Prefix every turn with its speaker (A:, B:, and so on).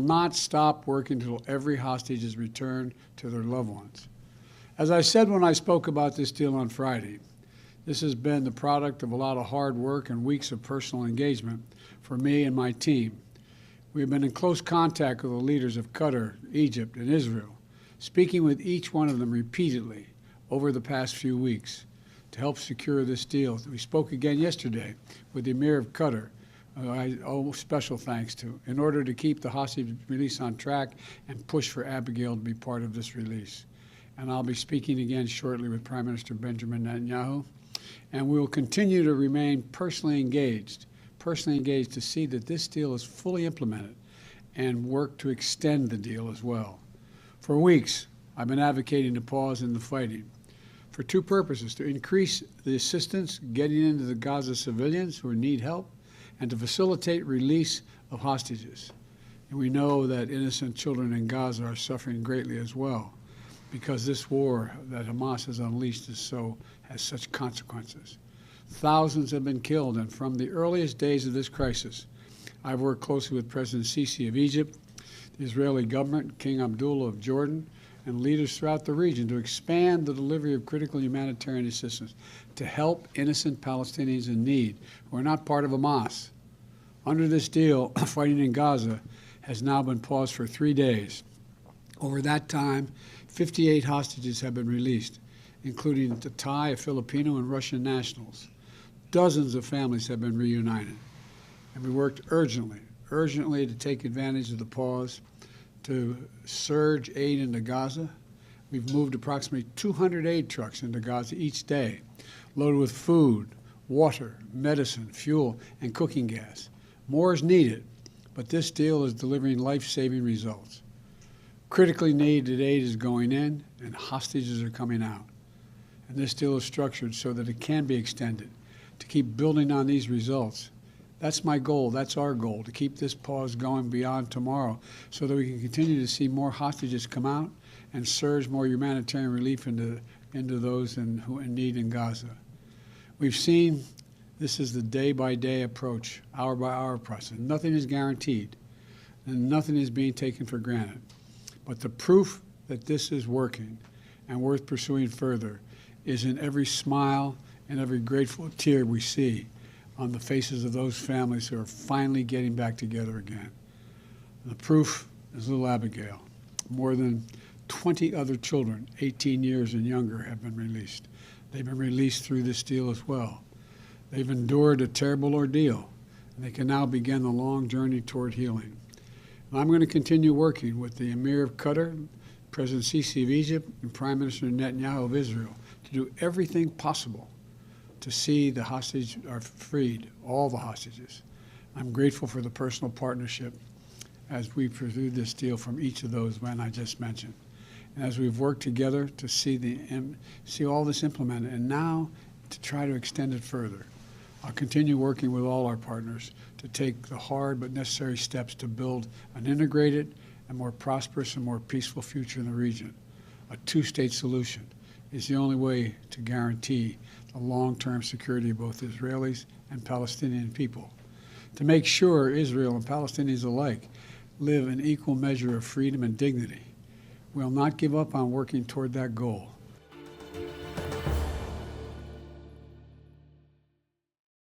A: not stop working until every hostage is returned to their loved ones. As I said when I spoke about this deal on Friday, this has been the product of a lot of hard work and weeks of personal engagement for me and my team. We have been in close contact with the leaders of Qatar, Egypt, and Israel, speaking with each one of them repeatedly over the past few weeks to help secure this deal. We spoke again yesterday with the Emir of Qatar, who I owe special thanks to, in order to keep the hostage release on track and push for Abigail to be part of this release. And I'll be speaking again shortly with Prime Minister Benjamin Netanyahu, and we will continue to remain personally engaged to see that this deal is fully implemented and work to extend the deal as well. For weeks, I've been advocating a pause in the fighting for two purposes: to increase the assistance getting into the Gaza civilians who need help, and to facilitate release of hostages. And we know that innocent children in Gaza are suffering greatly as well, because this war that Hamas has unleashed has such consequences. Thousands have been killed, and from the earliest days of this crisis, I've worked closely with President Sisi of Egypt, the Israeli government, King Abdullah of Jordan, and leaders throughout the region to expand the delivery of critical humanitarian assistance to help innocent Palestinians in need who are not part of Hamas. Under this deal, fighting in Gaza has now been paused for 3 days. Over that time, 58 hostages have been released, including the Thai, Filipino, and Russian nationals. Dozens of families have been reunited. And we worked urgently to take advantage of the pause to surge aid into Gaza. We've moved approximately 200 aid trucks into Gaza each day, loaded with food, water, medicine, fuel, and cooking gas. More is needed, but this deal is delivering life-saving results. Critically needed aid is going in, and hostages are coming out. And this deal is structured so that it can be extended, to keep building on these results. That's my goal, that's our goal, to keep this pause going beyond tomorrow so that we can continue to see more hostages come out and surge more humanitarian relief into those who are in need in Gaza. We've seen this is the day-by-day approach, hour-by-hour process. Nothing is guaranteed, and nothing is being taken for granted. But the proof that this is working and worth pursuing further is in every smile and every grateful tear we see on the faces of those families who are finally getting back together again. The proof is little Abigail. More than 20 other children, 18 years and younger, have been released. They've been released through this deal as well. They've endured a terrible ordeal, and they can now begin the long journey toward healing. And I'm going to continue working with the Emir of Qatar, President Sisi of Egypt, and Prime Minister Netanyahu of Israel to do everything possible to see the hostages are freed, all the hostages. I'm grateful for the personal partnership as we pursue this deal from each of those men I just mentioned. And as we've worked together to see all this implemented, and now to try to extend it further. I'll continue working with all our partners to take the hard but necessary steps to build an integrated and more prosperous and more peaceful future in the region. A two-state solution is the only way to guarantee the long-term security of both Israelis and Palestinian people. To make sure Israel and Palestinians alike live an equal measure of freedom and dignity. We'll not give up on working toward that goal.